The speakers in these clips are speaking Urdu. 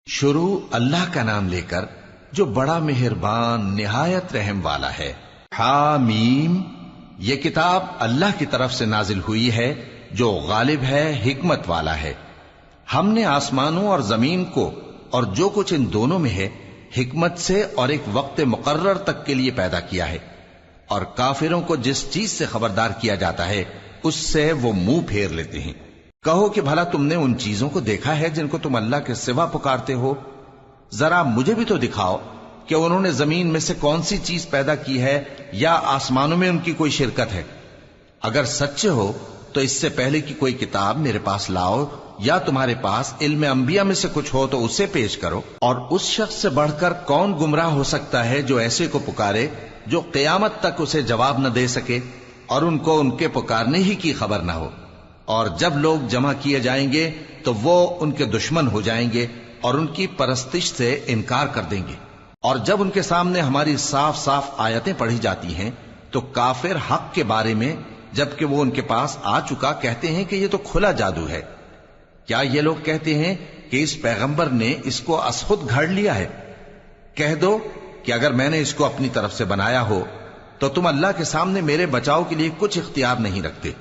شروع اللہ کا نام لے کر جو بڑا مہربان نہایت رحم والا ہے۔ حامیم، یہ کتاب اللہ کی طرف سے نازل ہوئی ہے جو غالب ہے، حکمت والا ہے۔ ہم نے آسمانوں اور زمین کو اور جو کچھ ان دونوں میں ہے حکمت سے اور ایک وقت مقرر تک کے لیے پیدا کیا ہے، اور کافروں کو جس چیز سے خبردار کیا جاتا ہے اس سے وہ منہ پھیر لیتے ہیں۔ کہو کہ بھلا تم نے ان چیزوں کو دیکھا ہے جن کو تم اللہ کے سوا پکارتے ہو؟ ذرا مجھے بھی تو دکھاؤ کہ انہوں نے زمین میں سے کون سی چیز پیدا کی ہے یا آسمانوں میں ان کی کوئی شرکت ہے؟ اگر سچے ہو تو اس سے پہلے کی کوئی کتاب میرے پاس لاؤ، یا تمہارے پاس علم انبیاء میں سے کچھ ہو تو اسے پیش کرو۔ اور اس شخص سے بڑھ کر کون گمراہ ہو سکتا ہے جو ایسے کو پکارے جو قیامت تک اسے جواب نہ دے سکے اور ان کو ان کے پکارنے ہی کی خبر نہ ہو۔ اور جب لوگ جمع کیے جائیں گے تو وہ ان کے دشمن ہو جائیں گے اور ان کی پرستش سے انکار کر دیں گے۔ اور جب ان کے سامنے ہماری صاف صاف آیتیں پڑھی جاتی ہیں تو کافر حق کے بارے میں جبکہ وہ ان کے پاس آ چکا کہتے ہیں کہ یہ تو کھلا جادو ہے۔ کیا یہ لوگ کہتے ہیں کہ اس پیغمبر نے اس کو از خود گھڑ لیا ہے؟ کہہ دو کہ اگر میں نے اس کو اپنی طرف سے بنایا ہو تو تم اللہ کے سامنے میرے بچاؤ کے لیے کچھ اختیار نہیں رکھتے۔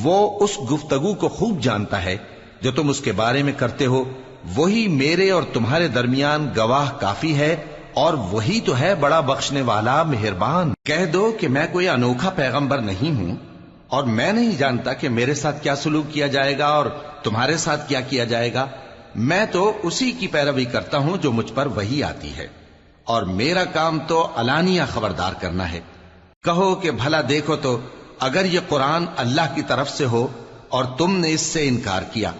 وہ اس گفتگو کو خوب جانتا ہے جو تم اس کے بارے میں کرتے ہو، وہی میرے اور تمہارے درمیان گواہ کافی ہے، اور وہی تو ہے بڑا بخشنے والا مہربان۔ کہہ دو کہ میں کوئی انوکھا پیغمبر نہیں ہوں، اور میں نہیں جانتا کہ میرے ساتھ کیا سلوک کیا جائے گا اور تمہارے ساتھ کیا کیا جائے گا۔ میں تو اسی کی پیروی کرتا ہوں جو مجھ پر وحی آتی ہے، اور میرا کام تو علانیہ خبردار کرنا ہے۔ کہو کہ بھلا دیکھو تو اگر یہ قرآن اللہ کی طرف سے ہو اور تم نے اس سے انکار کیا،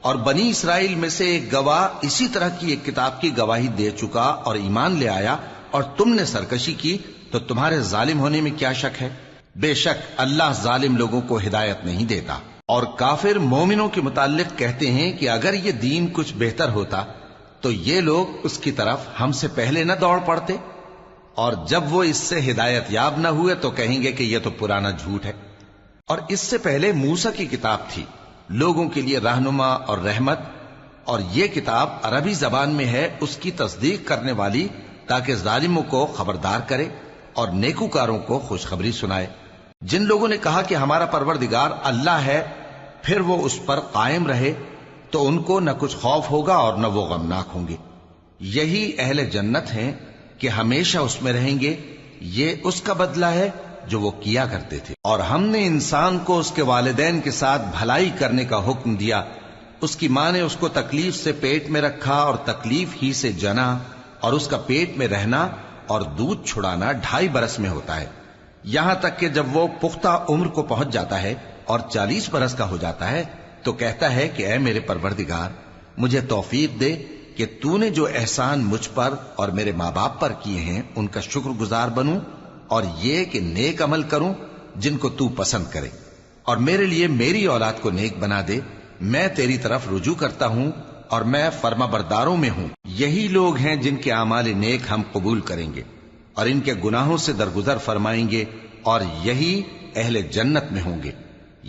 اور بنی اسرائیل میں سے ایک گواہ اسی طرح کی ایک کتاب کی گواہی دے چکا اور ایمان لے آیا، اور تم نے سرکشی کی، تو تمہارے ظالم ہونے میں کیا شک ہے؟ بے شک اللہ ظالم لوگوں کو ہدایت نہیں دیتا۔ اور کافر مومنوں کے متعلق کہتے ہیں کہ اگر یہ دین کچھ بہتر ہوتا تو یہ لوگ اس کی طرف ہم سے پہلے نہ دوڑ پڑتے، اور جب وہ اس سے ہدایت یاب نہ ہوئے تو کہیں گے کہ یہ تو پرانا جھوٹ ہے۔ اور اس سے پہلے موسیٰ کی کتاب تھی، لوگوں کے لیے رہنما اور رحمت، اور یہ کتاب عربی زبان میں ہے اس کی تصدیق کرنے والی، تاکہ ظالموں کو خبردار کرے اور نیکوکاروں کو خوشخبری سنائے۔ جن لوگوں نے کہا کہ ہمارا پروردگار اللہ ہے، پھر وہ اس پر قائم رہے تو ان کو نہ کچھ خوف ہوگا اور نہ وہ غمناک ہوں گے۔ یہی اہل جنت ہیں کہ ہمیشہ اس میں رہیں گے، یہ اس کا بدلہ ہے جو وہ کیا کرتے تھے۔ اور ہم نے انسان کو اس کے والدین کے ساتھ بھلائی کرنے کا حکم دیا۔ اس کی ماں نے اس کو تکلیف سے پیٹ میں رکھا اور تکلیف ہی سے جنا، اور اس کا پیٹ میں رہنا اور دودھ چھڑانا 2.5 برس میں ہوتا ہے، یہاں تک کہ جب وہ پختہ عمر کو پہنچ جاتا ہے اور 40 برس کا ہو جاتا ہے تو کہتا ہے کہ اے میرے پروردگار، مجھے توفیق دے کہ تو نے جو احسان مجھ پر اور میرے ماں باپ پر کیے ہیں ان کا شکر گزار بنوں، اور یہ کہ نیک عمل کروں جن کو تو پسند کرے، اور میرے لیے میری اولاد کو نیک بنا دے۔ میں تیری طرف رجوع کرتا ہوں اور میں فرما برداروں میں ہوں۔ یہی لوگ ہیں جن کے اعمال نیک ہم قبول کریں گے اور ان کے گناہوں سے درگزر فرمائیں گے، اور یہی اہل جنت میں ہوں گے۔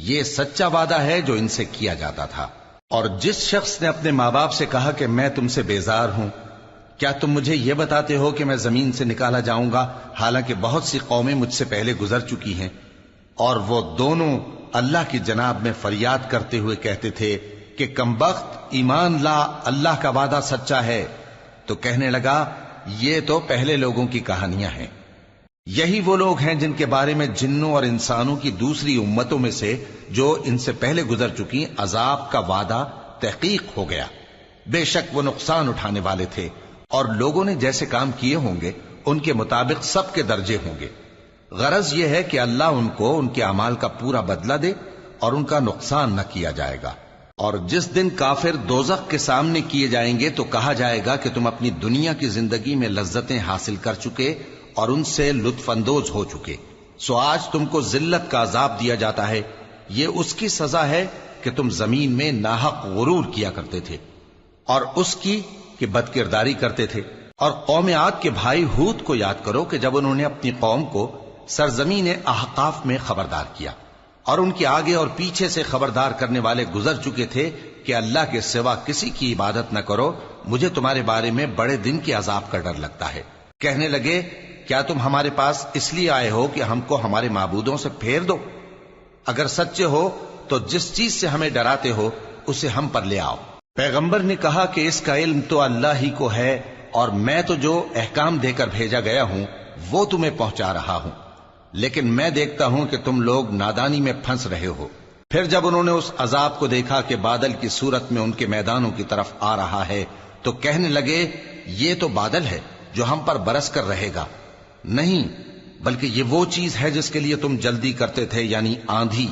یہ سچا وعدہ ہے جو ان سے کیا جاتا تھا۔ اور جس شخص نے اپنے ماں باپ سے کہا کہ میں تم سے بیزار ہوں، کیا تم مجھے یہ بتاتے ہو کہ میں زمین سے نکالا جاؤں گا، حالانکہ بہت سی قومیں مجھ سے پہلے گزر چکی ہیں؟ اور وہ دونوں اللہ کی جناب میں فریاد کرتے ہوئے کہتے تھے کہ کمبخت، ایمان لا، اللہ کا وعدہ سچا ہے۔ تو کہنے لگا یہ تو پہلے لوگوں کی کہانیاں ہیں۔ یہی وہ لوگ ہیں جن کے بارے میں جنوں اور انسانوں کی دوسری امتوں میں سے جو ان سے پہلے گزر چکی عذاب کا وعدہ تحقیق ہو گیا۔ بے شک وہ نقصان اٹھانے والے تھے، اور لوگوں نے جیسے کام کیے ہوں گے ان کے مطابق سب کے درجے ہوں گے۔ غرض یہ ہے کہ اللہ ان کو ان کے اعمال کا پورا بدلہ دے اور ان کا نقصان نہ کیا جائے گا۔ اور جس دن کافر دوزخ کے سامنے کیے جائیں گے تو کہا جائے گا کہ تم اپنی دنیا کی زندگی میں لذتیں حاصل کر چکے اور ان سے لطف اندوز ہو چکے، سو آج تم کو ذلت کا عذاب دیا جاتا ہے۔ یہ اس کی سزا ہے کہ تم زمین میں ناحق غرور کیا کرتے تھے، اور اس کی کہ بد کرداری کرتے تھے۔ اور قوم عاد کے بھائی ہود کو یاد کرو کہ جب انہوں نے اپنی قوم کو سرزمین احقاف میں خبردار کیا، اور ان کے آگے اور پیچھے سے خبردار کرنے والے گزر چکے تھے کہ اللہ کے سوا کسی کی عبادت نہ کرو، مجھے تمہارے بارے میں بڑے دن کے عذاب کا ڈر لگتا ہے۔ کہنے لگے کیا تم ہمارے پاس اس لیے آئے ہو کہ ہم کو ہمارے معبودوں سے پھیر دو؟ اگر سچے ہو تو جس چیز سے ہمیں ڈراتے ہو اسے ہم پر لے آؤ۔ پیغمبر نے کہا کہ اس کا علم تو اللہ ہی کو ہے، اور میں تو جو احکام دے کر بھیجا گیا ہوں وہ تمہیں پہنچا رہا ہوں، لیکن میں دیکھتا ہوں کہ تم لوگ نادانی میں پھنس رہے ہو۔ پھر جب انہوں نے اس عذاب کو دیکھا کہ بادل کی صورت میں ان کے میدانوں کی طرف آ رہا ہے تو کہنے لگے یہ تو بادل ہے جو ہم پر برس کر رہے گا۔ نہیں، بلکہ یہ وہ چیز ہے جس کے لیے تم جلدی کرتے تھے، یعنی آندھی،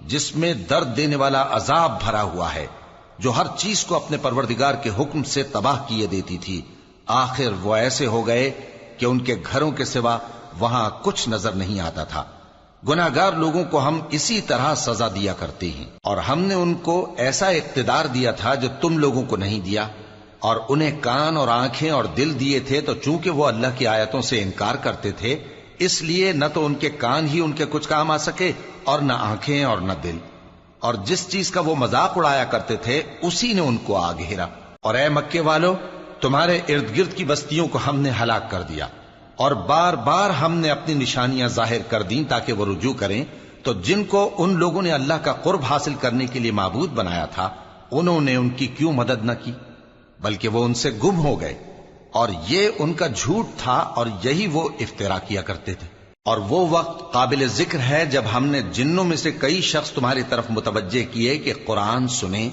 جس میں درد دینے والا عذاب بھرا ہوا ہے، جو ہر چیز کو اپنے پروردگار کے حکم سے تباہ کیے دیتی تھی۔ آخر وہ ایسے ہو گئے کہ ان کے گھروں کے سوا وہاں کچھ نظر نہیں آتا تھا۔ گناہگار لوگوں کو ہم اسی طرح سزا دیا کرتے ہیں، اور ہم نے ان کو ایسا اقتدار دیا تھا جو تم لوگوں کو نہیں دیا، اور انہیں کان اور آنکھیں اور دل دیے تھے، تو چونکہ وہ اللہ کی آیتوں سے انکار کرتے تھے اس لیے نہ تو ان کے کان ہی ان کے کچھ کام آ سکے اور نہ آنکھیں اور نہ دل، اور جس چیز کا وہ مذاق اڑایا کرتے تھے اسی نے ان کو آ گھیرا۔ اور اے مکے والو، تمہارے ارد گرد کی بستیوں کو ہم نے ہلاک کر دیا، اور بار بار ہم نے اپنی نشانیاں ظاہر کر دیں تاکہ وہ رجوع کریں، تو جن کو ان لوگوں نے اللہ کا قرب حاصل کرنے کے لیے معبود بنایا تھا انہوں نے ان کی کیوں مدد نہ کی، بلکہ وہ ان سے گم ہو گئے، اور یہ ان کا جھوٹ تھا اور یہی وہ افترا کیا کرتے تھے۔ اور وہ وقت قابل ذکر ہے جب ہم نے جنوں میں سے کئی شخص تمہاری طرف متوجہ کیے کہ قرآن سنیں،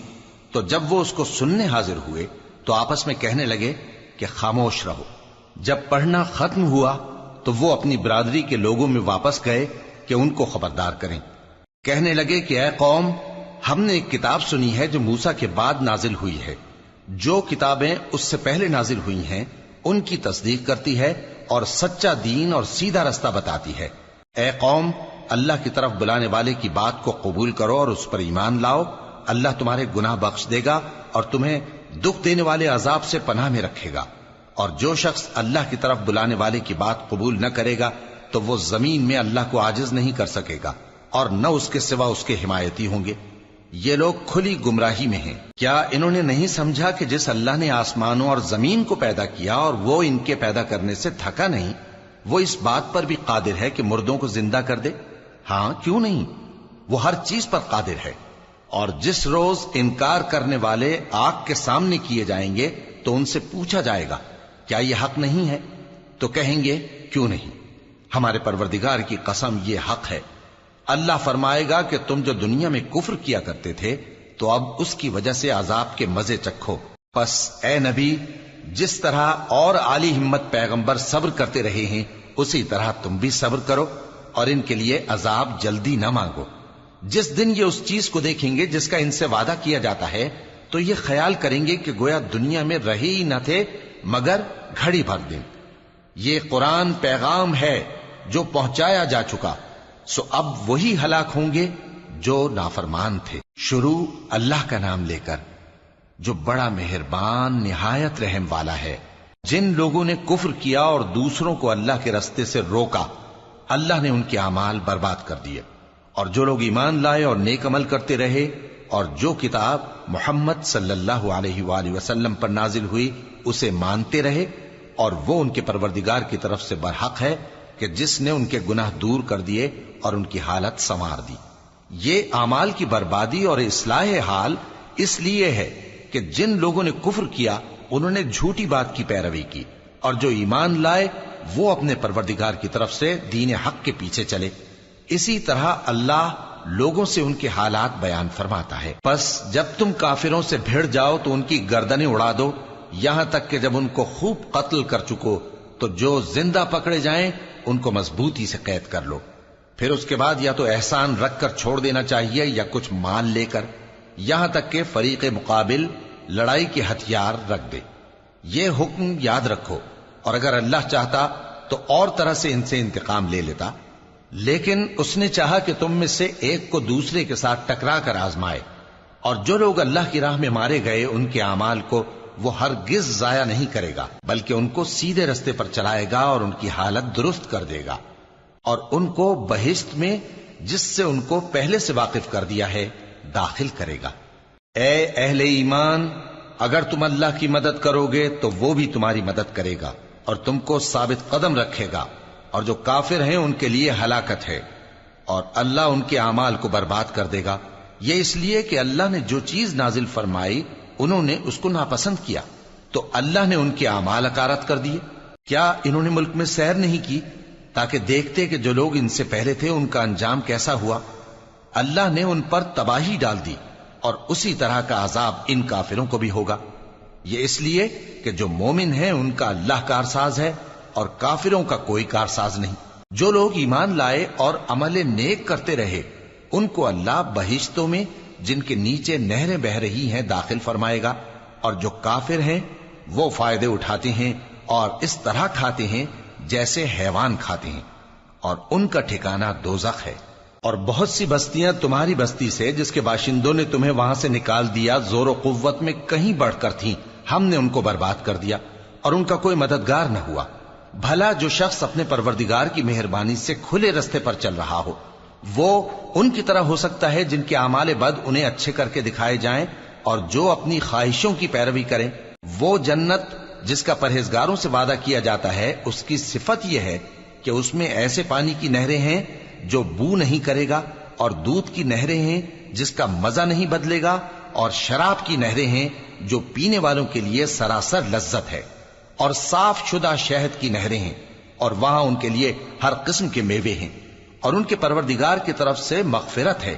تو جب وہ اس کو سننے حاضر ہوئے تو آپس میں کہنے لگے کہ خاموش رہو۔ جب پڑھنا ختم ہوا تو وہ اپنی برادری کے لوگوں میں واپس گئے کہ ان کو خبردار کریں۔ کہنے لگے کہ اے قوم، ہم نے ایک کتاب سنی ہے جو موسیٰ کے بعد نازل ہوئی ہے، جو کتابیں اس سے پہلے نازل ہوئی ہیں ان کی تصدیق کرتی ہے اور سچا دین اور سیدھا رستہ بتاتی ہے۔ اے قوم، اللہ کی طرف بلانے والے کی بات کو قبول کرو اور اس پر ایمان لاؤ، اللہ تمہارے گناہ بخش دے گا اور تمہیں دکھ دینے والے عذاب سے پناہ میں رکھے گا۔ اور جو شخص اللہ کی طرف بلانے والے کی بات قبول نہ کرے گا تو وہ زمین میں اللہ کو عاجز نہیں کر سکے گا، اور نہ اس کے سوا اس کے حمایتی ہوں گے۔ یہ لوگ کھلی گمراہی میں ہیں۔ کیا انہوں نے نہیں سمجھا کہ جس اللہ نے آسمانوں اور زمین کو پیدا کیا اور وہ ان کے پیدا کرنے سے تھکا نہیں، وہ اس بات پر بھی قادر ہے کہ مردوں کو زندہ کر دے؟ ہاں، کیوں نہیں، وہ ہر چیز پر قادر ہے۔ اور جس روز انکار کرنے والے آگ کے سامنے کیے جائیں گے تو ان سے پوچھا جائے گا کیا یہ حق نہیں ہے؟ تو کہیں گے کیوں نہیں، ہمارے پروردگار کی قسم یہ حق ہے۔ اللہ فرمائے گا کہ تم جو دنیا میں کفر کیا کرتے تھے تو اب اس کی وجہ سے عذاب کے مزے چکھو۔ پس اے نبی، جس طرح اور عالی ہمت پیغمبر صبر کرتے رہے ہیں اسی طرح تم بھی صبر کرو، اور ان کے لیے عذاب جلدی نہ مانگو۔ جس دن یہ اس چیز کو دیکھیں گے جس کا ان سے وعدہ کیا جاتا ہے تو یہ خیال کریں گے کہ گویا دنیا میں رہے ہی نہ تھے مگر گھڑی بھر دن۔ یہ قرآن پیغام ہے جو پہنچایا جا چکا، سو اب وہی ہلاک ہوں گے جو نافرمان تھے۔ شروع اللہ کا نام لے کر جو بڑا مہربان نہایت رحم والا ہے۔ جن لوگوں نے کفر کیا اور دوسروں کو اللہ کے رستے سے روکا، اللہ نے ان کے اعمال برباد کر دیے، اور جو لوگ ایمان لائے اور نیک عمل کرتے رہے اور جو کتاب محمد صلی اللہ علیہ وآلہ وسلم پر نازل ہوئی اسے مانتے رہے، اور وہ ان کے پروردگار کی طرف سے برحق ہے کہ جس نے ان کے گناہ دور کر دیے اور ان کی حالت سنوار دی۔ یہ اعمال کی بربادی اور اصلاح حال اس لیے ہے کہ جن لوگوں نے کفر کیا انہوں نے جھوٹی بات کی پیروی کی، اور جو ایمان لائے وہ اپنے پروردگار کی طرف سے دین حق کے پیچھے چلے۔ اسی طرح اللہ لوگوں سے ان کے حالات بیان فرماتا ہے۔ پس جب تم کافروں سے بھیڑ جاؤ تو ان کی گردنیں اڑا دو، یہاں تک کہ جب ان کو خوب قتل کر چکو تو جو زندہ پکڑے جائیں ان کو مضبوطی سے قید کر لو۔ پھر اس کے بعد یا تو احسان رکھ کر چھوڑ دینا چاہیے یا کچھ مال لے کر، یہاں تک کہ فریق مقابل لڑائی کے ہتھیار رکھ دے۔ یہ حکم یاد رکھو، اور اگر اللہ چاہتا تو اور طرح سے ان سے انتقام لے لیتا، لیکن اس نے چاہا کہ تم میں سے ایک کو دوسرے کے ساتھ ٹکرا کر آزمائے۔ اور جو لوگ اللہ کی راہ میں مارے گئے ان کے اعمال کو وہ ہرگز ضائع نہیں کرے گا، بلکہ ان کو سیدھے رستے پر چلائے گا اور ان کی حالت درست کر دے گا، اور ان کو بہشت میں جس سے ان کو پہلے سے واقف کر دیا ہے داخل کرے گا۔ اے اہل ایمان، اگر تم اللہ کی مدد کرو گے تو وہ بھی تمہاری مدد کرے گا اور تم کو ثابت قدم رکھے گا، اور جو کافر ہیں ان کے لیے ہلاکت ہے، اور اللہ ان کے اعمال کو برباد کر دے گا۔ یہ اس لیے کہ اللہ نے جو چیز نازل فرمائی انہوں نے اس کو ناپسند کیا، تو اللہ نے ان کے اعمال اکارت کر دیے۔ کیا انہوں نے ملک میں سیر نہیں کی تاکہ دیکھتے کہ جو لوگ ان سے پہلے تھے ان کا انجام کیسا ہوا؟ اللہ نے ان پر تباہی ڈال دی، اور اسی طرح کا عذاب ان کافروں کو بھی ہوگا۔ یہ اس لیے کہ جو مومن ہیں ان کا اللہ کارساز ہے اور کافروں کا کوئی کارساز نہیں۔ جو لوگ ایمان لائے اور عمل نیک کرتے رہے ان کو اللہ بہشتوں میں جن کے نیچے نہریں بہ رہی ہیں داخل فرمائے گا، اور جو کافر ہیں وہ فائدے اٹھاتے ہیں اور اس طرح کھاتے ہیں جیسے حیوان کھاتے ہیں، اور ان کا ٹھکانہ دوزخ ہے۔ اور بہت سی بستیاں تمہاری بستی سے جس کے باشندوں نے تمہیں وہاں سے نکال دیا زور و قوت میں کہیں بڑھ کر تھیں، ہم نے ان کو برباد کر دیا اور ان کا کوئی مددگار نہ ہوا۔ بھلا جو شخص اپنے پروردگار کی مہربانی سے کھلے رستے پر چل رہا ہو وہ ان کی طرح ہو سکتا ہے جن کے اعمال بد انہیں اچھے کر کے دکھائے جائیں، اور جو اپنی خواہشوں کی پیروی کریں۔ وہ جنت جس کا پرہیزگاروں سے وعدہ کیا جاتا ہے اس کی صفت یہ ہے کہ اس میں ایسے پانی کی نہریں ہیں جو بو نہیں کرے گا، اور دودھ کی نہریں ہیں جس کا مزہ نہیں بدلے گا، اور شراب کی نہریں ہیں جو پینے والوں کے لیے سراسر لذت ہے، اور صاف شدہ شہد کی نہریں ہیں، اور وہاں ان کے لیے ہر قسم کے میوے ہیں، اور ان کے پروردگار کی طرف سے مغفرت ہے۔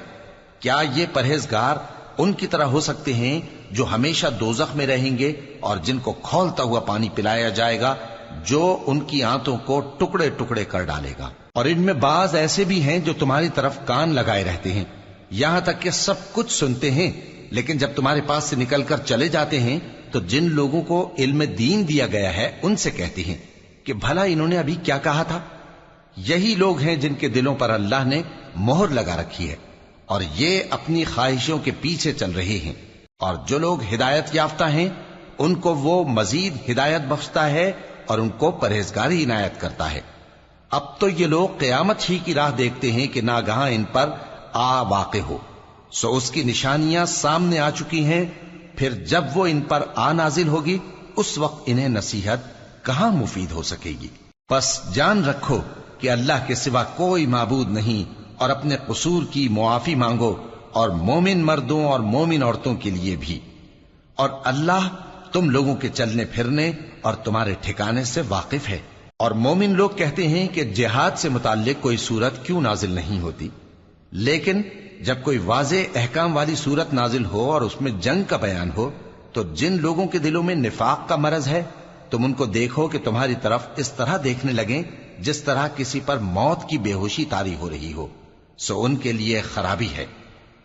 کیا یہ پرہیزگار ان کی طرح ہو سکتے ہیں جو ہمیشہ دوزخ میں رہیں گے اور جن کو کھولتا ہوا پانی پلایا جائے گا جو ان کی آنتوں کو ٹکڑے ٹکڑے کر ڈالے گا؟ اور ان میں بعض ایسے بھی ہیں جو تمہاری طرف کان لگائے رہتے ہیں، یہاں تک کہ سب کچھ سنتے ہیں، لیکن جب تمہارے پاس سے نکل کر چلے جاتے ہیں تو جن لوگوں کو علم دین دیا گیا ہے ان سے کہتے ہیں کہ بھلا انہوں نے ابھی کیا کہا تھا؟ یہی لوگ ہیں جن کے دلوں پر اللہ نے مہر لگا رکھی ہے، اور یہ اپنی خواہشوں کے پیچھے چل رہے ہیں۔ اور جو لوگ ہدایت یافتہ ہیں ان کو وہ مزید ہدایت بخشتا ہے اور ان کو پرہیزگاری عنایت کرتا ہے۔ اب تو یہ لوگ قیامت ہی کی راہ دیکھتے ہیں کہ ناگہاں ان پر آ واقع ہو، سو اس کی نشانیاں سامنے آ چکی ہیں، پھر جب وہ ان پر آ نازل ہوگی اس وقت انہیں نصیحت کہاں مفید ہو سکے گی۔ پس جان رکھو کہ اللہ کے سوا کوئی معبود نہیں، اور اپنے قصور کی معافی مانگو، اور مومن مردوں اور مومن عورتوں کے لیے بھی، اور اللہ تم لوگوں کے چلنے پھرنے اور تمہارے ٹھکانے سے واقف ہے۔ اور مومن لوگ کہتے ہیں کہ جہاد سے متعلق کوئی سورت کیوں نازل نہیں ہوتی، لیکن جب کوئی واضح احکام والی سورت نازل ہو اور اس میں جنگ کا بیان ہو تو جن لوگوں کے دلوں میں نفاق کا مرض ہے تم ان کو دیکھو کہ تمہاری طرف اس طرح دیکھنے لگیں جس طرح کسی پر موت کی بے ہوشی طاری ہو رہی ہو، سو ان کے لیے خرابی ہے۔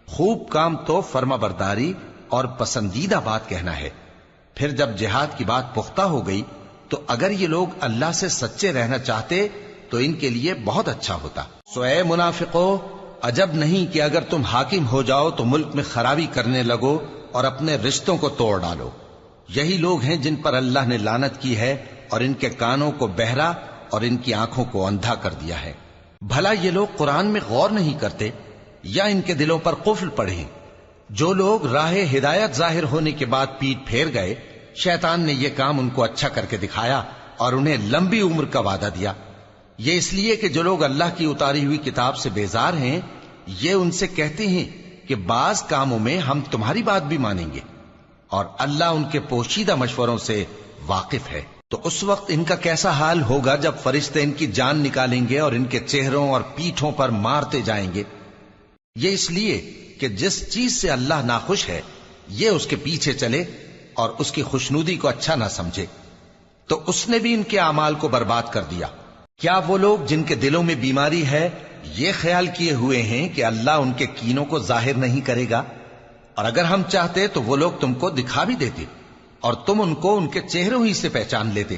خوب کام تو فرما برداری اور پسندیدہ بات کہنا ہے۔ پھر جب جہاد کی بات پختہ ہو گئی تو اگر یہ لوگ اللہ سے سچے رہنا چاہتے تو ان کے لیے بہت اچھا ہوتا۔ سو اے منافقو، عجب نہیں کہ اگر تم حاکم ہو جاؤ تو ملک میں خرابی کرنے لگو اور اپنے رشتوں کو توڑ ڈالو۔ یہی لوگ ہیں جن پر اللہ نے لعنت کی ہے اور ان کے کانوں کو بہرا اور ان کی آنکھوں کو اندھا کر دیا ہے۔ بھلا یہ لوگ قرآن میں غور نہیں کرتے یا ان کے دلوں پر قفل پڑے ہیں؟ جو لوگ راہ ہدایت ظاہر ہونے کے بعد پیٹ پھیر گئے، شیطان نے یہ کام ان کو اچھا کر کے دکھایا اور انہیں لمبی عمر کا وعدہ دیا۔ یہ اس لیے کہ جو لوگ اللہ کی اتاری ہوئی کتاب سے بیزار ہیں یہ ان سے کہتے ہیں کہ بعض کاموں میں ہم تمہاری بات بھی مانیں گے، اور اللہ ان کے پوشیدہ مشوروں سے واقف ہے۔ تو اس وقت ان کا کیسا حال ہوگا جب فرشتے ان کی جان نکالیں گے اور ان کے چہروں اور پیٹھوں پر مارتے جائیں گے۔ یہ اس لیے کہ جس چیز سے اللہ ناخوش ہے یہ اس کے پیچھے چلے اور اس کی خوشنودی کو اچھا نہ سمجھے، تو اس نے بھی ان کے اعمال کو برباد کر دیا۔ کیا وہ لوگ جن کے دلوں میں بیماری ہے یہ خیال کیے ہوئے ہیں کہ اللہ ان کے کینوں کو ظاہر نہیں کرے گا؟ اور اگر ہم چاہتے تو وہ لوگ تم کو دکھا بھی دیتے اور تم ان کو ان کے چہروں ہی سے پہچان لیتے،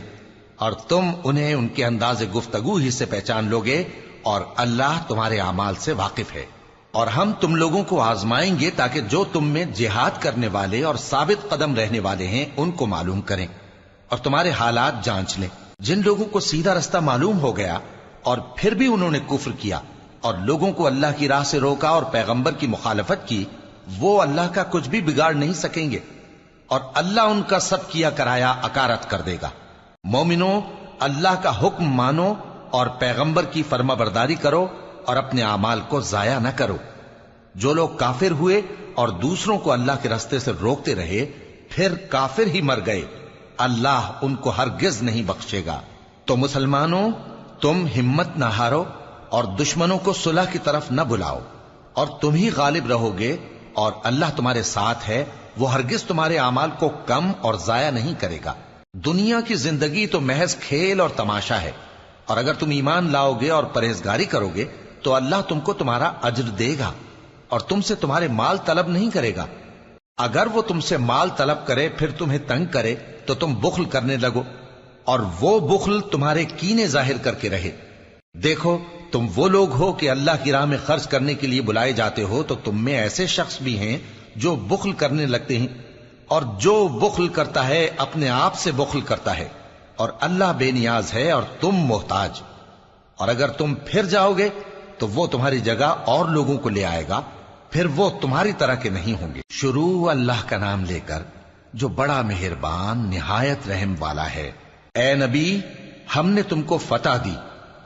اور تم انہیں ان کے انداز گفتگو ہی سے پہچان لوگے، اور اللہ تمہارے اعمال سے واقف ہے۔ اور ہم تم لوگوں کو آزمائیں گے تاکہ جو تم میں جہاد کرنے والے اور ثابت قدم رہنے والے ہیں ان کو معلوم کریں اور تمہارے حالات جانچ لیں۔ جن لوگوں کو سیدھا رستہ معلوم ہو گیا اور پھر بھی انہوں نے کفر کیا اور لوگوں کو اللہ کی راہ سے روکا اور پیغمبر کی مخالفت کی، وہ اللہ کا کچھ بھی بگاڑ نہیں سکیں گے، اور اللہ ان کا سب کیا کرایا اکارت کر دے گا۔ مومنو، اللہ کا حکم مانو اور پیغمبر کی فرما برداری کرو اور اپنے اعمال کو ضائع نہ کرو۔ جو لوگ کافر ہوئے اور دوسروں کو اللہ کے راستے سے روکتے رہے پھر کافر ہی مر گئے، اللہ ان کو ہرگز نہیں بخشے گا۔ تو مسلمانوں، تم ہمت نہ ہارو اور دشمنوں کو صلح کی طرف نہ بلاؤ، اور تم ہی غالب رہو گے، اور اللہ تمہارے ساتھ ہے، وہ ہرگز تمہارے اعمال کو کم اور ضائع نہیں کرے گا۔ دنیا کی زندگی تو محض کھیل اور تماشا ہے، اور اگر تم ایمان لاؤ گے اور پرہیزگاری کرو گے تو اللہ تم کو تمہارا اجر دے گا اور تم سے تمہارے مال طلب نہیں کرے گا۔ اگر وہ تم سے مال طلب کرے پھر تمہیں تنگ کرے تو تم بخل کرنے لگو، اور وہ بخل تمہارے کینے ظاہر کر کے رہے۔ دیکھو، تم وہ لوگ ہو کہ اللہ کی راہ میں خرچ کرنے کے لیے بلائے جاتے ہو، تو تم میں ایسے شخص بھی ہیں جو بخل کرنے لگتے ہیں، اور جو بخل کرتا ہے اپنے آپ سے بخل کرتا ہے، اور اللہ بے نیاز ہے اور تم محتاج۔ اور اگر تم پھر جاؤ گے تو وہ تمہاری جگہ اور لوگوں کو لے آئے گا، پھر وہ تمہاری طرح کے نہیں ہوں گے۔ شروع اللہ کا نام لے کر جو بڑا مہربان نہایت رحم والا ہے۔ اے نبی، ہم نے تم کو فتح دی،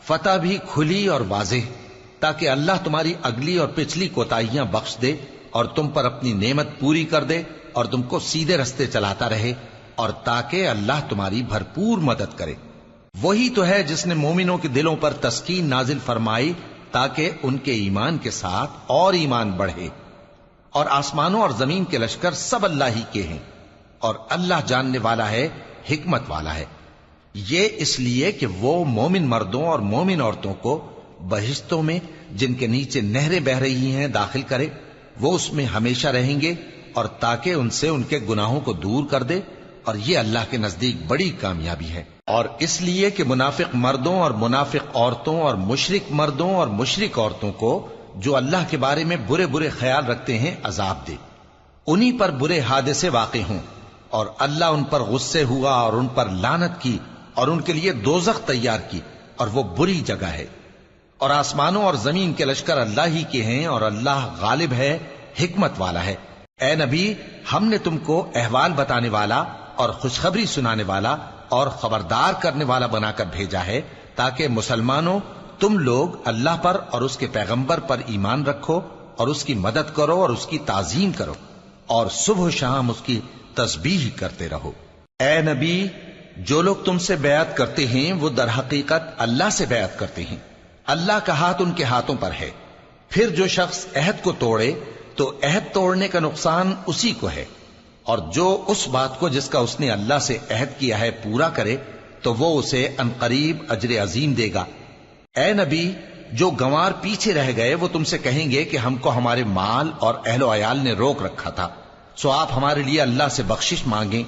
فتح بھی کھلی اور واضح، تاکہ اللہ تمہاری اگلی اور پچھلی کوتاہیاں بخش دے اور تم پر اپنی نعمت پوری کر دے اور تم کو سیدھے رستے چلاتا رہے، اور تاکہ اللہ تمہاری بھرپور مدد کرے۔ وہی تو ہے جس نے مومنوں کے دلوں پر تسکین نازل فرمائی تاکہ ان کے ایمان کے ساتھ اور ایمان بڑھے۔ اور آسمانوں اور زمین کے لشکر سب اللہ ہی کے ہیں، اور اللہ جاننے والا ہے، حکمت والا ہے۔ یہ اس لیے کہ وہ مومن مردوں اور مومن عورتوں کو بہشتوں میں جن کے نیچے نہریں بہ رہی ہیں داخل کرے، وہ اس میں ہمیشہ رہیں گے، اور تاکہ ان سے ان کے گناہوں کو دور کر دے، اور یہ اللہ کے نزدیک بڑی کامیابی ہے۔ اور اس لیے کہ منافق مردوں اور منافق عورتوں اور مشرک مردوں اور مشرک عورتوں کو جو اللہ کے بارے میں برے برے خیال رکھتے ہیں عذاب دے، انہی پر برے حادثے واقع ہوں، اور اللہ ان پر غصے ہوا اور ان پر لعنت کی اور ان کے لیے دوزخ تیار کی، اور وہ بری جگہ ہے۔ اور آسمانوں اور زمین کے لشکر اللہ ہی کے ہیں، اور اللہ غالب ہے، حکمت والا ہے۔ اے نبی، ہم نے تم کو احوال بتانے والا اور خوشخبری سنانے والا اور خبردار کرنے والا بنا کر بھیجا ہے، تاکہ مسلمانوں تم لوگ اللہ پر اور اس کے پیغمبر پر ایمان رکھو اور اس کی مدد کرو اور اس کی تعظیم کرو، اور صبح و شام اس کی تسبیح کرتے رہو۔ اے نبی، جو لوگ تم سے بیعت کرتے ہیں وہ در حقیقت اللہ سے بیعت کرتے ہیں، اللہ کا ہاتھ ان کے ہاتھوں پر ہے۔ پھر جو شخص عہد کو توڑے تو عہد توڑنے کا نقصان اسی کو ہے، اور جو اس بات کو جس کا اس نے اللہ سے عہد کیا ہے پورا کرے تو وہ اسے عنقریب اجر عظیم دے گا۔ اے نبی، جو گنوار پیچھے رہ گئے وہ تم سے کہیں گے کہ ہم کو ہمارے مال اور اہل و عیال نے روک رکھا تھا، سو آپ ہمارے لیے اللہ سے بخشش مانگیں۔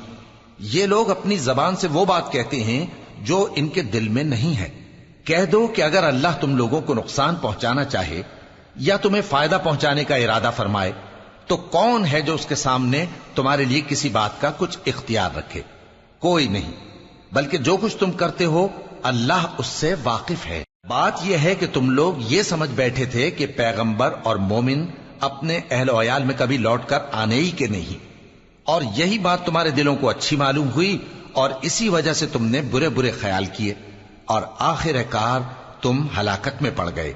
یہ لوگ اپنی زبان سے وہ بات کہتے ہیں جو ان کے دل میں نہیں ہے۔ کہہ دو کہ اگر اللہ تم لوگوں کو نقصان پہنچانا چاہے یا تمہیں فائدہ پہنچانے کا ارادہ فرمائے تو کون ہے جو اس کے سامنے تمہارے لیے کسی بات کا کچھ اختیار رکھے؟ کوئی نہیں، بلکہ جو کچھ تم کرتے ہو اللہ اس سے واقف ہے۔ بات یہ ہے کہ تم لوگ یہ سمجھ بیٹھے تھے کہ پیغمبر اور مومن اپنے اہل و عیال میں کبھی لوٹ کر آنے ہی کے نہیں، اور یہی بات تمہارے دلوں کو اچھی معلوم ہوئی اور اسی وجہ سے تم نے برے برے خیال کیے، اور آخر کار تم ہلاکت میں پڑ گئے۔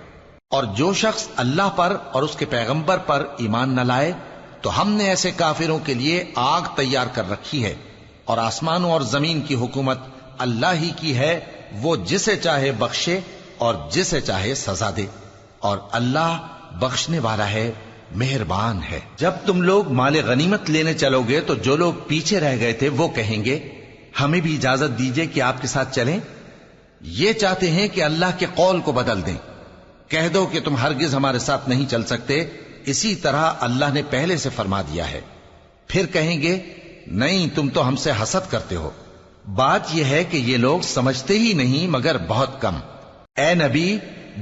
اور جو شخص اللہ پر اور اس کے پیغمبر پر ایمان نہ لائے تو ہم نے ایسے کافروں کے لیے آگ تیار کر رکھی ہے، اور آسمانوں اور زمین کی حکومت اللہ ہی کی ہے، وہ جسے چاہے بخشے اور جسے چاہے سزا دے، اور اللہ بخشنے والا ہے، مہربان ہے۔ جب تم لوگ مال غنیمت لینے چلو گے تو جو لوگ پیچھے رہ گئے تھے وہ کہیں گے ہمیں بھی اجازت دیجئے کہ آپ کے ساتھ چلیں، یہ چاہتے ہیں کہ اللہ کے قول کو بدل دیں۔ کہہ دو کہ تم ہرگز ہمارے ساتھ نہیں چل سکتے، اسی طرح اللہ نے پہلے سے فرما دیا ہے۔ پھر کہیں گے نہیں، تم تو ہم سے حسد کرتے ہو۔ بات یہ ہے کہ یہ لوگ سمجھتے ہی نہیں مگر بہت کم۔ اے نبی،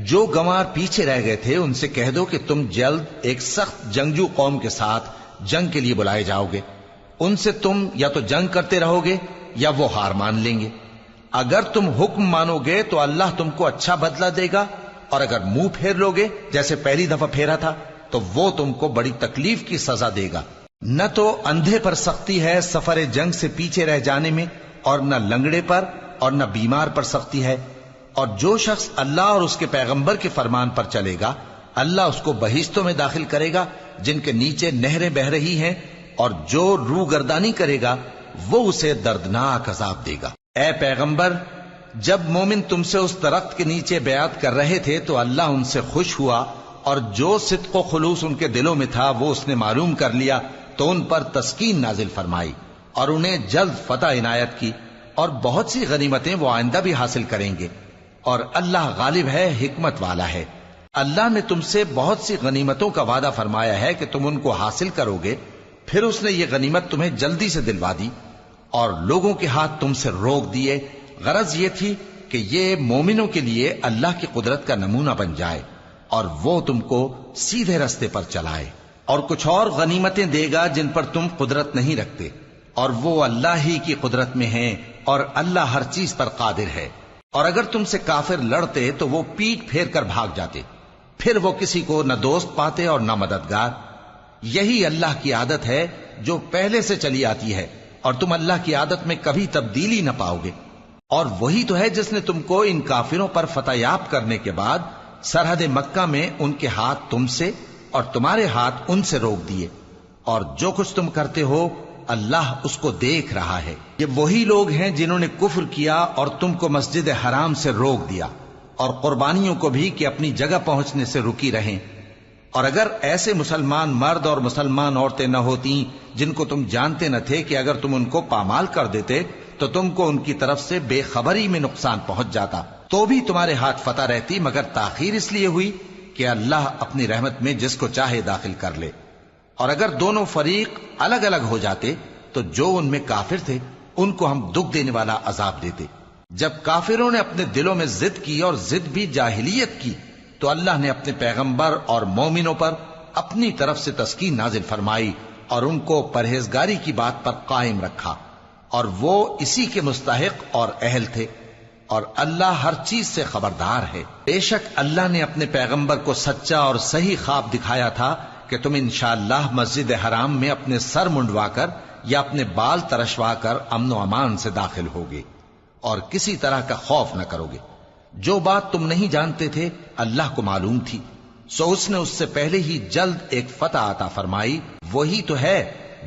جو گنوار پیچھے رہ گئے تھے ان سے کہہ دو کہ تم جلد ایک سخت جنگجو قوم کے ساتھ جنگ کے لیے بلائے جاؤ گے، ان سے تم یا تو جنگ کرتے رہو گے یا وہ ہار مان لیں گے۔ اگر تم حکم مانو گے تو اللہ تم کو اچھا بدلہ دے گا، اور اگر منہ پھیر لو گے جیسے پہلی دفعہ پھیرا تھا تو وہ تم کو بڑی تکلیف کی سزا دے گا۔ نہ تو اندھے پر سختی ہے سفر جنگ سے پیچھے رہ جانے میں، اور نہ لنگڑے پر اور نہ بیمار پر سختی ہے، اور جو شخص اللہ اور اس کے پیغمبر کے فرمان پر چلے گا اللہ اس کو بہشتوں میں داخل کرے گا جن کے نیچے نہریں بہ رہی ہیں، اور جو روگردانی کرے گا وہ اسے دردناک عذاب دے گا۔ اے پیغمبر، جب مومن تم سے اس درخت کے نیچے بیعت کر رہے تھے تو اللہ ان سے خوش ہوا، اور جو صدق و خلوص ان کے دلوں میں تھا وہ اس نے معلوم کر لیا تو ان پر تسکین نازل فرمائی اور انہیں جلد فتح عنایت کی، اور بہت سی غنیمتیں وہ آئندہ بھی حاصل کریں گے، اور اللہ غالب ہے، حکمت والا ہے۔ اللہ نے تم سے بہت سی غنیمتوں کا وعدہ فرمایا ہے کہ تم ان کو حاصل کرو گے، پھر اس نے یہ غنیمت تمہیں جلدی سے دلوا دی اور لوگوں کے ہاتھ تم سے روک دیے۔ غرض یہ تھی کہ یہ مومنوں کے لیے اللہ کی قدرت کا نمونہ بن جائے اور وہ تم کو سیدھے رستے پر چلائے، اور کچھ اور غنیمتیں دے گا جن پر تم قدرت نہیں رکھتے، اور وہ اللہ ہی کی قدرت میں ہیں، اور اللہ ہر چیز پر قادر ہے۔ اور اگر تم سے کافر لڑتے تو وہ پیٹ پھیر کر بھاگ جاتے، پھر وہ کسی کو نہ دوست پاتے اور نہ مددگار۔ یہی اللہ کی عادت ہے جو پہلے سے چلی آتی ہے، اور تم اللہ کی عادت میں کبھی تبدیلی نہ پاؤ گے۔ اور وہی تو ہے جس نے تم کو ان کافروں پر فتح یاب کرنے کے بعد سرحد مکہ میں ان کے ہاتھ تم سے اور تمہارے ہاتھ ان سے روک دیے، اور جو کچھ تم کرتے ہو اللہ اس کو دیکھ رہا ہے۔ یہ وہی لوگ ہیں جنہوں نے کفر کیا اور تم کو مسجد حرام سے روک دیا، اور قربانیوں کو بھی کہ اپنی جگہ پہنچنے سے رکی رہیں۔ اور اگر ایسے مسلمان مرد اور مسلمان عورتیں نہ ہوتی جن کو تم جانتے نہ تھے کہ اگر تم ان کو پامال کر دیتے تو تم کو ان کی طرف سے بے خبری میں نقصان پہنچ جاتا، تو بھی تمہارے ہاتھ فتح رہتی، مگر تاخیر اس لیے ہوئی کہ اللہ اپنی رحمت میں جس کو چاہے داخل کر لے۔ اور اگر دونوں فریق الگ الگ ہو جاتے تو جو ان میں کافر تھے ان کو ہم دکھ دینے والا عذاب دیتے۔ جب کافروں نے اپنے دلوں میں ضد کی، اور ضد بھی جاہلیت کی، تو اللہ نے اپنے پیغمبر اور مومنوں پر اپنی طرف سے تسکین نازل فرمائی اور ان کو پرہیزگاری کی بات پر قائم رکھا، اور وہ اسی کے مستحق اور اہل تھے، اور اللہ ہر چیز سے خبردار ہے۔ بے شک اللہ نے اپنے پیغمبر کو سچا اور صحیح خواب دکھایا تھا کہ تم انشاءاللہ مسجد حرام میں اپنے سر منڈوا کر یا اپنے بال ترشوا کر امن و امان سے داخل ہوگے اور کسی طرح کا خوف نہ کرو گے۔ جو بات تم نہیں جانتے تھے اللہ کو معلوم تھی، سو اس نے اس سے پہلے ہی جلد ایک فتح عطا فرمائی۔ وہی تو ہے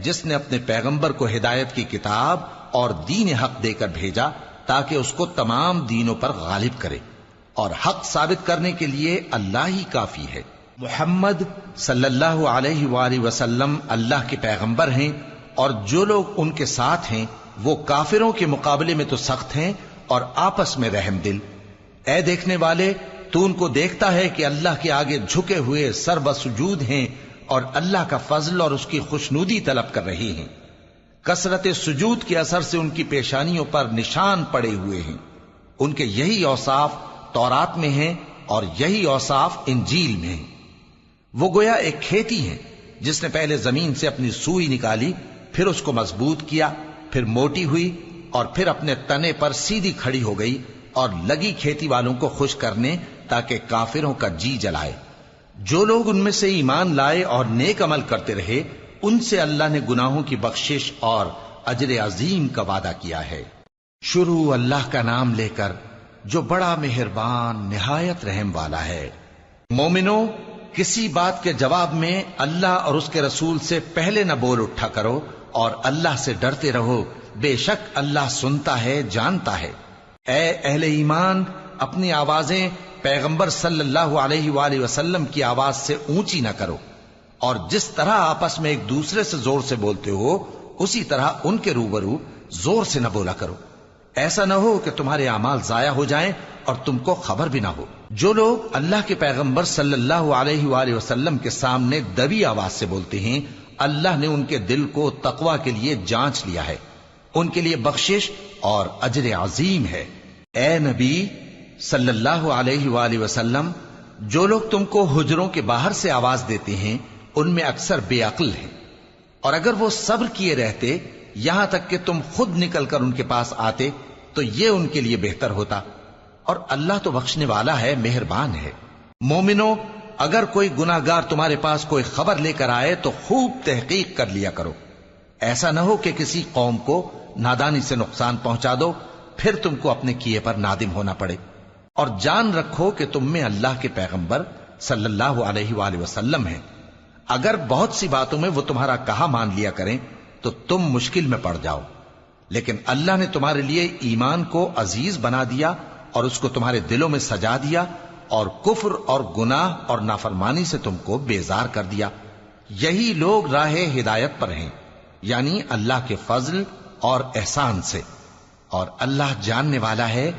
جس نے اپنے پیغمبر کو ہدایت کی کتاب اور دین حق دے کر بھیجا تاکہ اس کو تمام دینوں پر غالب کرے، اور حق ثابت کرنے کے لیے اللہ ہی کافی ہے۔ محمد صلی اللہ علیہ وآلہ وسلم اللہ کے پیغمبر ہیں، اور جو لوگ ان کے ساتھ ہیں وہ کافروں کے مقابلے میں تو سخت ہیں اور آپس میں رحم دل۔ اے دیکھنے والے، تو ان کو دیکھتا ہے کہ اللہ کے آگے جھکے ہوئے سر بسجود ہیں اور اللہ کا فضل اور اس کی خوشنودی طلب کر رہے ہیں۔ کثرت سجود کے اثر سے ان کی پیشانیوں پر نشان پڑے ہوئے ہیں۔ ان کے یہی اوصاف تورات میں ہیں اور یہی اوصاف انجیل میں ہیں۔ وہ گویا ایک کھیتی ہے جس نے پہلے زمین سے اپنی سوئی نکالی، پھر اس کو مضبوط کیا، پھر موٹی ہوئی، اور پھر اپنے تنے پر سیدھی کھڑی ہو گئی، اور لگی کھیتی والوں کو خوش کرنے تاکہ کافروں کا جی جلائے۔ جو لوگ ان میں سے ایمان لائے اور نیک عمل کرتے رہے ان سے اللہ نے گناہوں کی بخشش اور اجر عظیم کا وعدہ کیا ہے۔ شروع اللہ کا نام لے کر جو بڑا مہربان نہایت رحم والا ہے۔ مومنو، کسی بات کے جواب میں اللہ اور اس کے رسول سے پہلے نہ بول اٹھا کرو، اور اللہ سے ڈرتے رہو، بے شک اللہ سنتا ہے، جانتا ہے۔ اے اہل ایمان، اپنی آوازیں پیغمبر صلی اللہ علیہ وآلہ وسلم کی آواز سے اونچی نہ کرو، اور جس طرح آپس میں ایک دوسرے سے زور سے بولتے ہو اسی طرح ان کے روبرو زور سے نہ بولا کرو، ایسا نہ ہو کہ تمہارے اعمال ضائع ہو جائیں اور تم کو خبر بھی نہ ہو۔ جو لوگ اللہ کے پیغمبر صلی اللہ علیہ وآلہ وسلم کے سامنے دبی آواز سے بولتے ہیں اللہ نے ان کے دل کو تقوی کے لیے جانچ لیا ہے، ان کے لیے بخشش اور اجر عظیم ہے۔ اے نبی صلی اللہ علیہ وآلہ وسلم، جو لوگ تم کو حجروں کے باہر سے آواز دیتے ہیں ان میں اکثر بے عقل ہیں، اور اگر وہ صبر کیے رہتے یہاں تک کہ تم خود نکل کر ان کے پاس آتے تو یہ ان کے لیے بہتر ہوتا، اور اللہ تو بخشنے والا ہے، مہربان ہے۔ مومنو، اگر کوئی گناہگار تمہارے پاس کوئی خبر لے کر آئے تو خوب تحقیق کر لیا کرو، ایسا نہ ہو کہ کسی قوم کو نادانی سے نقصان پہنچا دو، پھر تم کو اپنے کیے پر نادم ہونا پڑے۔ اور جان رکھو کہ تم میں اللہ کے پیغمبر صلی اللہ علیہ وآلہ وسلم ہیں، اگر بہت سی باتوں میں وہ تمہارا کہا مان لیا کریں تو تم مشکل میں پڑ جاؤ، لیکن اللہ نے تمہارے لیے ایمان کو عزیز بنا دیا اور اس کو تمہارے دلوں میں سجا دیا، اور کفر اور گناہ اور نافرمانی سے تم کو بیزار کر دیا۔ یہی لوگ راہ ہدایت پر ہیں، یعنی اللہ کے فضل اور احسان سے، اور اللہ جاننے والا ہے،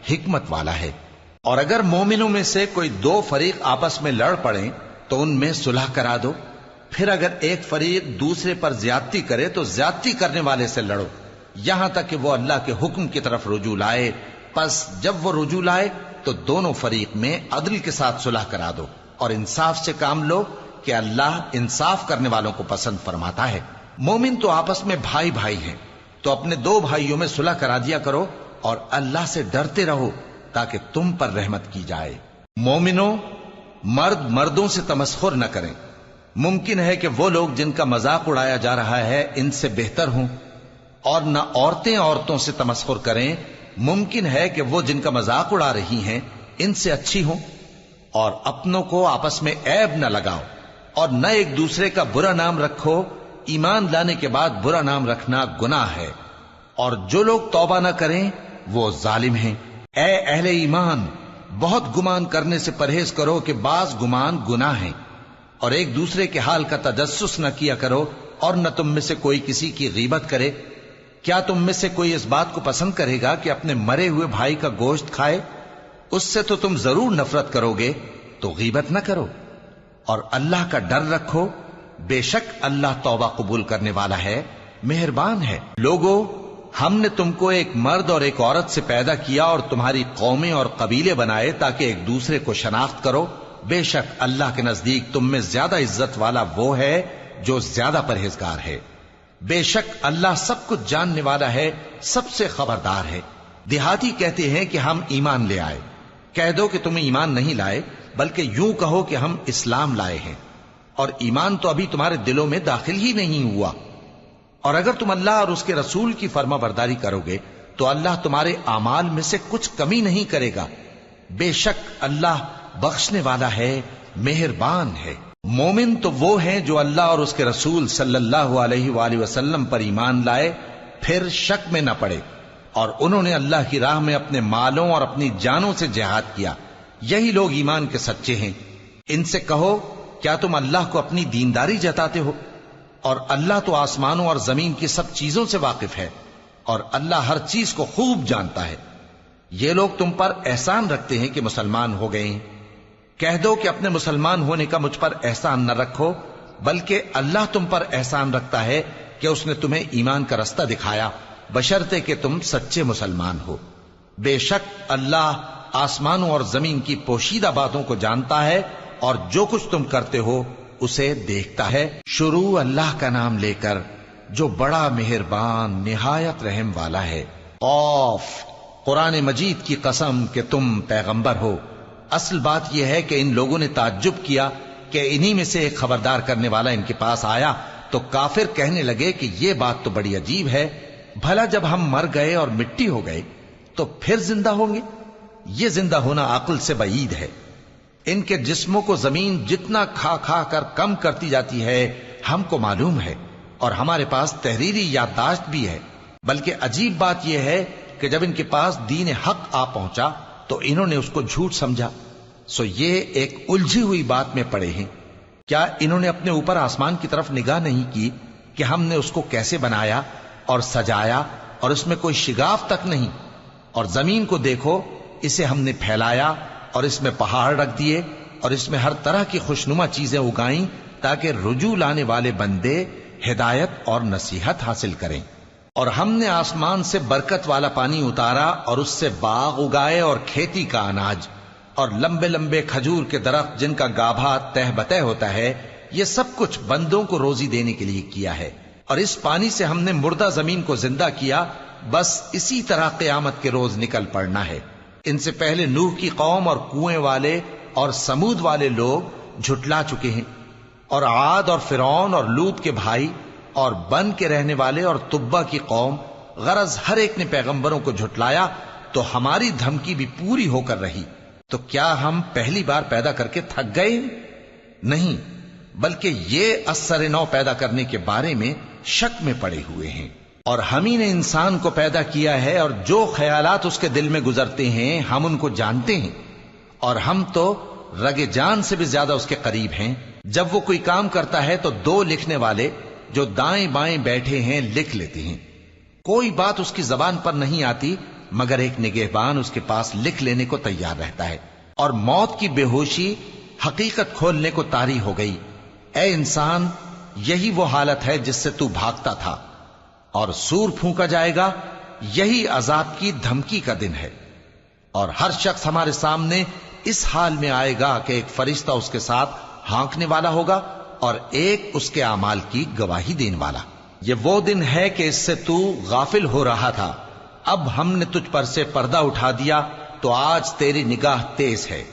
حکمت والا ہے۔ اور اگر مومنوں میں سے کوئی دو فریق آپس میں لڑ پڑیں تو ان میں صلح کرا دو، پھر اگر ایک فریق دوسرے پر زیادتی کرے تو زیادتی کرنے والے سے لڑو، یہاں تک کہ وہ اللہ کے حکم کی طرف رجوع لائے۔ پس جب وہ رجوع لائے تو دونوں فریق میں عدل کے ساتھ صلح کرا دو، اور انصاف سے کام لو کہ اللہ انصاف کرنے والوں کو پسند فرماتا ہے۔ مومن تو آپس میں بھائی بھائی ہیں، تو اپنے دو بھائیوں میں صلح کرا دیا کرو، اور اللہ سے ڈرتے رہو تاکہ تم پر رحمت کی جائے۔ مومنوں، مرد مردوں سے تمسخر نہ کریں۔ ممکن ہے کہ وہ لوگ جن کا مذاق اڑایا جا رہا ہے ان سے بہتر ہوں، اور نہ عورتیں عورتوں سے تمسخر کریں۔ ممکن ہے کہ وہ جن کا مذاق اڑا رہی ہیں ان سے اچھی ہوں۔ اور اپنوں کو آپس میں عیب نہ لگاؤ، اور نہ ایک دوسرے کا برا نام رکھو۔ ایمان لانے کے بعد برا نام رکھنا گناہ ہے، اور جو لوگ توبہ نہ کریں وہ ظالم ہیں۔ اے اہل ایمان، بہت گمان کرنے سے پرہیز کرو کہ بعض گمان گناہ ہیں، اور ایک دوسرے کے حال کا تجسس نہ کیا کرو، اور نہ تم میں سے کوئی کسی کی غیبت کرے۔ کیا تم میں سے کوئی اس بات کو پسند کرے گا کہ اپنے مرے ہوئے بھائی کا گوشت کھائے؟ اس سے تو تم ضرور نفرت کرو گے، تو غیبت نہ کرو، اور اللہ کا ڈر رکھو، بے شک اللہ توبہ قبول کرنے والا ہے، مہربان ہے۔ لوگو، ہم نے تم کو ایک مرد اور ایک عورت سے پیدا کیا اور تمہاری قومیں اور قبیلے بنائے تاکہ ایک دوسرے کو شناخت کرو۔ بے شک اللہ کے نزدیک تم میں زیادہ عزت والا وہ ہے جو زیادہ پرہیزگار ہے۔ بے شک اللہ سب کچھ جاننے والا ہے، سب سے خبردار ہے۔ دیہاتی کہتے ہیں کہ ہم ایمان لے آئے، کہہ دو کہ تم ایمان نہیں لائے، بلکہ یوں کہو کہ ہم اسلام لائے ہیں، اور ایمان تو ابھی تمہارے دلوں میں داخل ہی نہیں ہوا۔ اور اگر تم اللہ اور اس کے رسول کی فرما برداری کرو گے تو اللہ تمہارے اعمال میں سے کچھ کمی نہیں کرے گا۔ بے شک اللہ بخشنے والا ہے، مہربان ہے۔ مومن تو وہ ہیں جو اللہ اور اس کے رسول صلی اللہ علیہ وآلہ وسلم پر ایمان لائے، پھر شک میں نہ پڑے، اور انہوں نے اللہ کی راہ میں اپنے مالوں اور اپنی جانوں سے جہاد کیا۔ یہی لوگ ایمان کے سچے ہیں۔ ان سے کہو، کیا تم اللہ کو اپنی دینداری جتاتے ہو؟ اور اللہ تو آسمانوں اور زمین کی سب چیزوں سے واقف ہے، اور اللہ ہر چیز کو خوب جانتا ہے۔ یہ لوگ تم پر احسان رکھتے ہیں کہ مسلمان ہو گئے ہیں۔ کہہ دو کہ اپنے مسلمان ہونے کا مجھ پر احسان نہ رکھو، بلکہ اللہ تم پر احسان رکھتا ہے کہ اس نے تمہیں ایمان کا رستہ دکھایا، بشرطے کہ تم سچے مسلمان ہو۔ بے شک اللہ آسمانوں اور زمین کی پوشیدہ باتوں کو جانتا ہے، اور جو کچھ تم کرتے ہو اسے دیکھتا ہے۔ شروع اللہ کا نام لے کر جو بڑا مہربان نہایت رحم والا ہے۔ قاف، قرآن مجید کی قسم کہ تم پیغمبر ہو۔ اصل بات یہ ہے کہ ان لوگوں نے تعجب کیا کہ انہی میں سے ایک خبردار کرنے والا ان کے پاس آیا، تو کافر کہنے لگے کہ یہ بات تو بڑی عجیب ہے، بھلا جب ہم مر گئے اور مٹی ہو گئے تو پھر زندہ ہوں گے؟ یہ زندہ ہونا عقل سے بعید ہے۔ ان کے جسموں کو زمین جتنا کھا کھا کر کم کرتی جاتی ہے ہم کو معلوم ہے، اور ہمارے پاس تحریری یادداشت بھی ہے۔ بلکہ عجیب بات یہ ہے کہ جب ان کے پاس دین حق آ پہنچا تو انہوں نے اس کو جھوٹ سمجھا، سو یہ ایک الجھی ہوئی بات میں پڑے ہیں۔ کیا انہوں نے اپنے اوپر آسمان کی طرف نگاہ نہیں کی کہ ہم نے اس کو کیسے بنایا اور سجایا، اور اس میں کوئی شگاف تک نہیں؟ اور زمین کو دیکھو، اسے ہم نے پھیلایا اور اس میں پہاڑ رکھ دیے، اور اس میں ہر طرح کی خوشنما چیزیں اگائیں تاکہ رجوع لانے والے بندے ہدایت اور نصیحت حاصل کریں۔ اور ہم نے آسمان سے برکت والا پانی اتارا اور اس سے باغ اگائے اور کھیتی کا اناج، اور لمبے لمبے کھجور کے درخت جن کا گابھا تہ بتہ ہوتا ہے۔ یہ سب کچھ بندوں کو روزی دینے کے لیے کیا ہے۔ اور اس پانی سے ہم نے مردہ زمین کو زندہ کیا، بس اسی طرح قیامت کے روز نکل پڑنا ہے۔ ان سے پہلے نوح کی قوم اور کنویں والے اور سمود والے لوگ جھٹلا چکے ہیں، اور عاد اور فرعون اور لوط کے بھائی اور بن کے رہنے والے اور تبا کی قوم، غرض ہر ایک نے پیغمبروں کو جھٹلایا، تو ہماری دھمکی بھی پوری ہو کر رہی۔ تو کیا ہم پہلی بار پیدا کر کے تھک گئے؟ نہیں، بلکہ یہ اثر نو پیدا کرنے کے بارے میں شک میں پڑے ہوئے ہیں۔ اور ہم ہی نے انسان کو پیدا کیا ہے، اور جو خیالات اس کے دل میں گزرتے ہیں ہم ان کو جانتے ہیں، اور ہم تو رگ جان سے بھی زیادہ اس کے قریب ہیں۔ جب وہ کوئی کام کرتا ہے تو دو لکھنے والے جو دائیں بائیں بیٹھے ہیں لکھ لیتے ہیں۔ کوئی بات اس کی زبان پر نہیں آتی مگر ایک نگہبان اس کے پاس لکھ لینے کو تیار رہتا ہے۔ اور موت کی بے ہوشی حقیقت کھولنے کو طاری ہو گئی۔ اے انسان، یہی وہ حالت ہے جس سے تو بھاگتا تھا، اور سور پھونکا جائے گا، یہی عذاب کی دھمکی کا دن ہے۔ اور ہر شخص ہمارے سامنے اس حال میں آئے گا کہ ایک فرشتہ اس کے ساتھ ہانکنے والا ہوگا اور ایک اس کے اعمال کی گواہی دینے والا۔ یہ وہ دن ہے کہ اس سے تو غافل ہو رہا تھا، اب ہم نے تجھ پر سے پردہ اٹھا دیا تو آج تیری نگاہ تیز ہے۔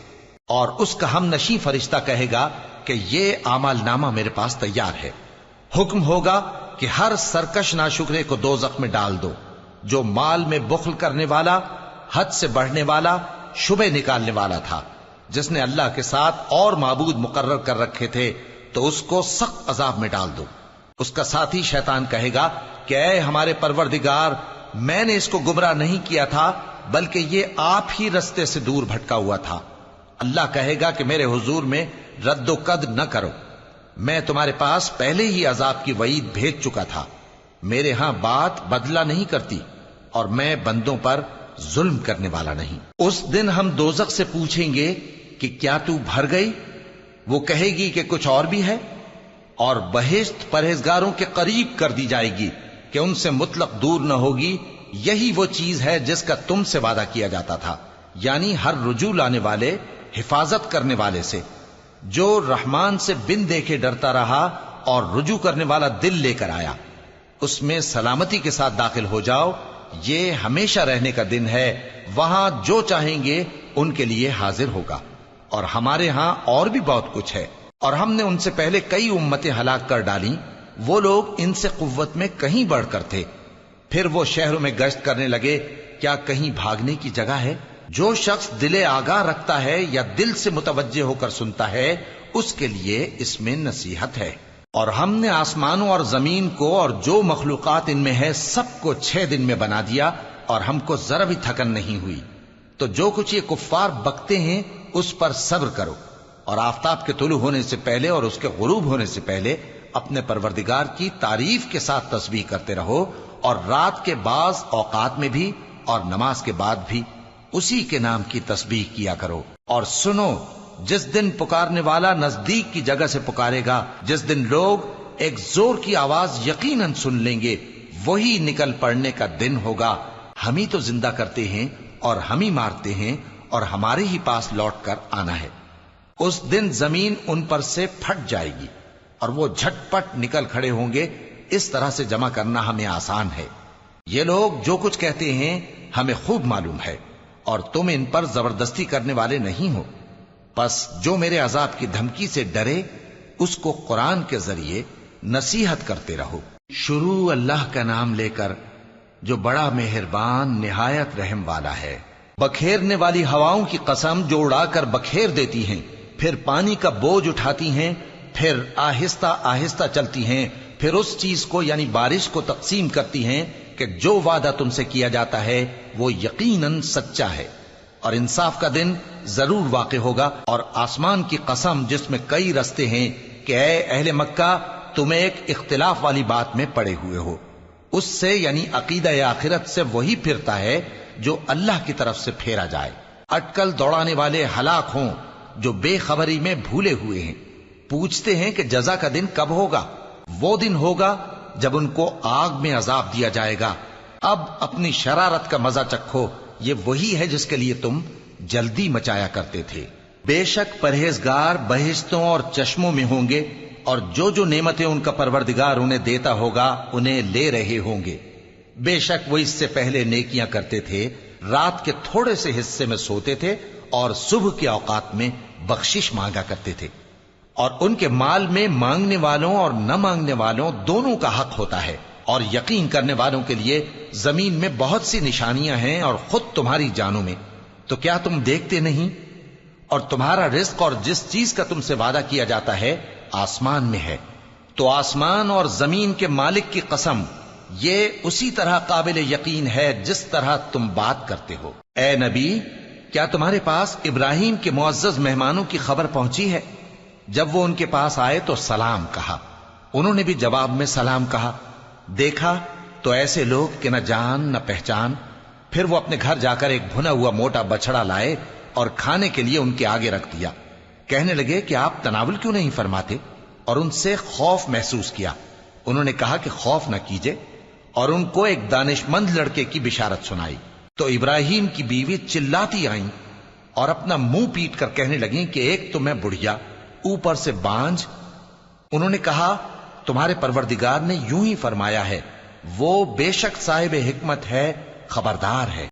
اور اس کا ہم نشیں فرشتہ کہے گا کہ یہ اعمال نامہ میرے پاس تیار ہے۔ حکم ہوگا کہ ہر سرکش ناشکرے کو دوزخ میں ڈال دو، جو مال میں بخل کرنے والا، حد سے بڑھنے والا، شبہ نکالنے والا تھا، جس نے اللہ کے ساتھ اور معبود مقرر کر رکھے تھے، تو اس کو سخت عذاب میں ڈال دو۔ اس کا ساتھی شیطان کہے گا کہ اے ہمارے پروردگار، میں نے اس کو گمراہ نہیں کیا تھا بلکہ یہ آپ ہی رستے سے دور بھٹکا ہوا تھا۔ اللہ کہے گا کہ میرے حضور میں رد و قد نہ کرو، میں تمہارے پاس پہلے ہی عذاب کی وعید بھیج چکا تھا۔ میرے ہاں بات بدلہ نہیں کرتی، اور میں بندوں پر ظلم کرنے والا نہیں۔ اس دن ہم دوزخ سے پوچھیں گے کہ کیا تو بھر گئی؟ وہ کہے گی کہ کچھ اور بھی ہے۔ اور بہشت پرہیزگاروں کے قریب کر دی جائے گی کہ ان سے مطلق دور نہ ہوگی۔ یہی وہ چیز ہے جس کا تم سے وعدہ کیا جاتا تھا، یعنی ہر رجوع لانے والے، حفاظت کرنے والے سے، جو رحمان سے بن دیکھے ڈرتا رہا اور رجوع کرنے والا دل لے کر آیا، اس میں سلامتی کے ساتھ داخل ہو جاؤ۔ یہ ہمیشہ رہنے کا دن ہے، وہاں جو چاہیں گے ان کے لیے حاضر ہوگا۔ اور ہمارے ہاں اور بھی بہت کچھ ہے، اور ہم نے ان سے پہلے کئی امتیں ہلاک کر ڈالیں، وہ لوگ ان سے قوت میں کہیں بڑھ کر تھے۔ پھر وہ شہروں میں گشت کرنے لگے، کیا کہیں بھاگنے کی جگہ ہے؟ جو شخص دل آگاہ رکھتا ہے یا دل سے متوجہ ہو کر سنتا ہے، اس کے لیے اس میں نصیحت ہے۔ اور ہم نے آسمانوں اور زمین کو اور جو مخلوقات ان میں ہے سب کو 6 دن میں بنا دیا، اور ہم کو ذرا بھی تھکن نہیں ہوئی۔ تو جو کچھ یہ کفار بکتے ہیں اس پر صبر کرو، اور آفتاب کے طلوع ہونے سے پہلے اور اس کے غروب ہونے سے پہلے اپنے پروردگار کی تعریف کے ساتھ تسبیح کرتے رہو، اور رات کے بعض اوقات میں بھی اور نماز کے بعد بھی اسی کے نام کی تسبیح کیا کرو۔ اور سنو، جس دن پکارنے والا نزدیک کی جگہ سے پکارے گا، جس دن لوگ ایک زور کی آواز یقیناً سن لیں گے، وہی نکل پڑنے کا دن ہوگا۔ ہم ہی تو زندہ کرتے ہیں اور ہم ہی مارتے ہیں، اور ہمارے ہی پاس لوٹ کر آنا ہے۔ اس دن زمین ان پر سے پھٹ جائے گی، اور وہ جھٹ پٹ نکل کھڑے ہوں گے۔ اس طرح سے جمع کرنا ہمیں آسان ہے۔ یہ لوگ جو کچھ کہتے ہیں ہمیں خوب معلوم ہے، اور تم ان پر زبردستی کرنے والے نہیں ہو۔ پس جو میرے عذاب کی دھمکی سے ڈرے، اس کو قرآن کے ذریعے نصیحت کرتے رہو۔ شروع اللہ کا نام لے کر جو بڑا مہربان نہایت رحم والا ہے۔ بکھیرنے والی ہواؤں کی قسم جو اڑا کر بکھیر دیتی ہیں، پھر پانی کا بوجھ اٹھاتی ہیں، پھر آہستہ آہستہ چلتی ہیں، پھر اس چیز کو یعنی بارش کو تقسیم کرتی ہیں کہ جو وعدہ تم سے کیا جاتا ہے وہ یقیناً سچا ہے، اور انصاف کا دن ضرور واقع ہوگا۔ اور آسمان کی قسم جس میں کئی رستے ہیں کہ اے اہل مکہ، تم ایک اختلاف والی بات میں پڑے ہوئے ہو، اس سے یعنی عقیدہ آخرت سے وہی پھرتا ہے جو اللہ کی طرف سے پھیرا جائے۔ اٹکل دوڑانے والے ہلاک ہوں جو بے خبری میں بھولے ہوئے ہیں۔ پوچھتے ہیں کہ جزا کا دن کب ہوگا؟ وہ دن ہوگا جب ان کو آگ میں عذاب دیا جائے گا۔ اب اپنی شرارت کا مزہ چکھو، یہ وہی ہے جس کے لیے تم جلدی مچایا کرتے تھے۔ بے شک پرہیزگار بہشتوں اور چشموں میں ہوں گے، اور جو نعمتیں ان کا پروردگار انہیں دیتا ہوگا انہیں لے رہے ہوں گے۔ بے شک وہ اس سے پہلے نیکیاں کرتے تھے، رات کے تھوڑے سے حصے میں سوتے تھے، اور صبح کے اوقات میں بخشش مانگا کرتے تھے۔ اور ان کے مال میں مانگنے والوں اور نہ مانگنے والوں دونوں کا حق ہوتا ہے، اور یقین کرنے والوں کے لیے زمین میں بہت سی نشانیاں ہیں اور خود تمہاری جانوں میں، تو کیا تم دیکھتے نہیں؟ اور تمہارا رزق اور جس چیز کا تم سے وعدہ کیا جاتا ہے آسمان میں ہے، تو آسمان اور زمین کے مالک کی قسم، یہ اسی طرح قابل یقین ہے جس طرح تم بات کرتے ہو۔ اے نبی، کیا تمہارے پاس ابراہیم کے معزز مہمانوں کی خبر پہنچی ہے؟ جب وہ ان کے پاس آئے تو سلام کہا، انہوں نے بھی جواب میں سلام کہا۔ دیکھا تو ایسے لوگ کہ نہ جان نہ پہچان۔ پھر وہ اپنے گھر جا کر ایک بھنا ہوا موٹا بچڑا لائے اور کھانے کے لیے ان کے آگے رکھ دیا۔ کہنے لگے کہ آپ تناول کیوں نہیں فرماتے؟ اور ان سے خوف محسوس کیا۔ انہوں نے کہا کہ خوف نہ کیجے، اور ان کو ایک دانش مند لڑکے کی بشارت سنائی۔ تو ابراہیم کی بیوی چلاتی آئیں اور اپنا منہ پیٹ کر کہنے لگیں کہ ایک تو میں بڑھیا، اوپر سے بانجھ۔ انہوں نے کہا تمہارے پروردگار نے یوں ہی فرمایا ہے، وہ بے شک صاحب حکمت ہے، خبردار ہے۔